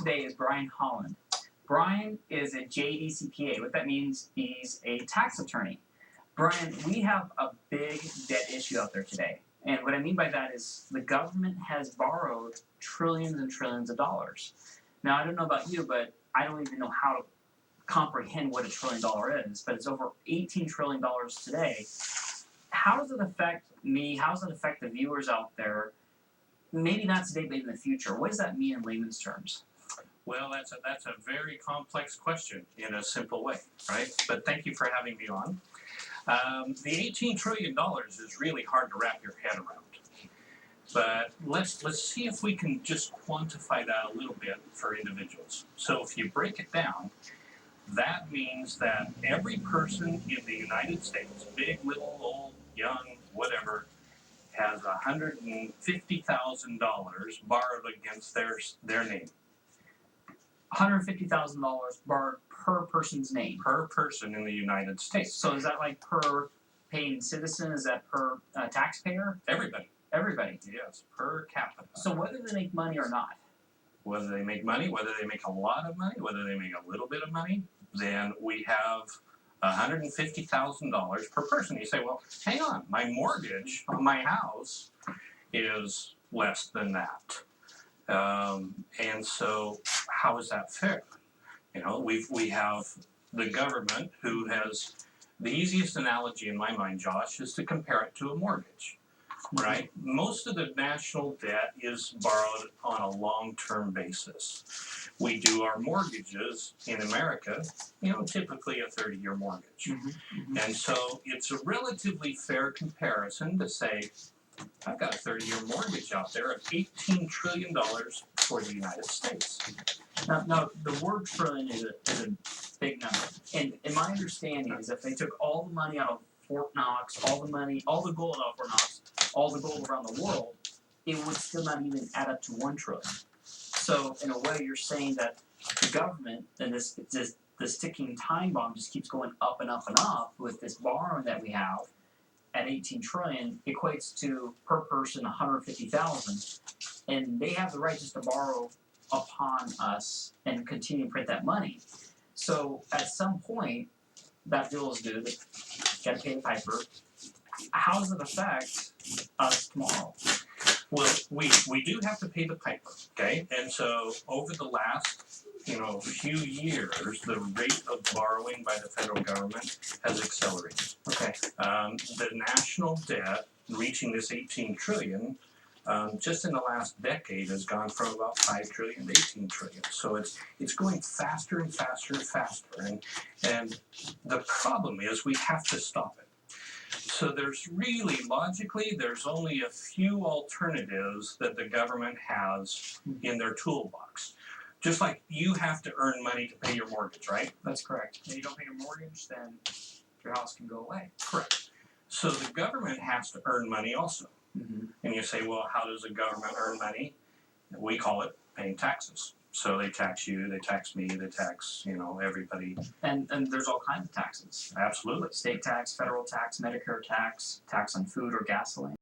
today is Brian Holland. Brian is a JDCPA. What that means, he's a tax attorney. Brian, we have a big debt issue out there today. And what I mean by that is the government has borrowed trillions and trillions of dollars. Now, I don't know about you, but I don't even know how to comprehend what $1 trillion is, but it's over $18 trillion today. How does it affect me? How does it affect the viewers out there? Maybe not today, but in the future. What does that mean in layman's terms? Well, that's a very complex question in a simple way, right? But thank you for having me on. The $18 trillion is really hard to wrap your head around. But let's see if we can just quantify that a little bit for individuals. So if you break it down, that means that every person in the United States, big, little, old, young, whatever, has $150,000 borrowed against their name. $150,000 borrowed per person's name. Per person in the United States. So is that like per paying citizen? Is that per taxpayer? Everybody. Everybody. Yes, per capita. So whether they make money or not. Whether they make money, whether they make a lot of money, whether they make a little bit of money, then we have $150,000 per person. You say, well, hang on, my mortgage on my house is less than that. And so how is that fair? You know, we have the government who has, the easiest analogy in my mind, Josh, is to compare it to a mortgage, right? Most of the national debt is borrowed on a long-term basis. We do our mortgages in America, you know, typically a 30-year mortgage. And so it's a relatively fair comparison to say, I've got a 30-year mortgage out there of $18 trillion for the United States. Now the word trillion is a big number. And my understanding is if they took all the money out of Fort Knox, all the gold out of Fort Knox, all the gold around the world, it would still not even add up to $1 trillion. So in a way, you're saying that the government and this ticking time bomb just keeps going up and up and up with this borrowing that we have at 18 trillion equates to per person 150,000, and they have the right just to borrow upon us and continue to print that money. So at some point, that bill is due. They got to pay the piper. How does it affect us tomorrow? Well, we do have to pay the piper, okay? And so over the last, few years, the rate of borrowing by the federal government has accelerated. Okay. The national debt reaching this 18 trillion just in the last decade has gone from about 5 trillion to 18 trillion. So it's going faster and faster and faster. And the problem is we have to stop it. So there's really, logically, there's only a few alternatives that the government has in their toolbox. Just like you have to earn money to pay your mortgage, right? That's correct. If you don't pay your mortgage, then your house can go away. Correct. So the government has to earn money also. And you say, well, how does the government earn money? We call it paying taxes. So they tax you, they tax me, they tax, everybody. And there's all kinds of taxes. Absolutely. State tax, federal tax, Medicare tax, tax on food or gasoline.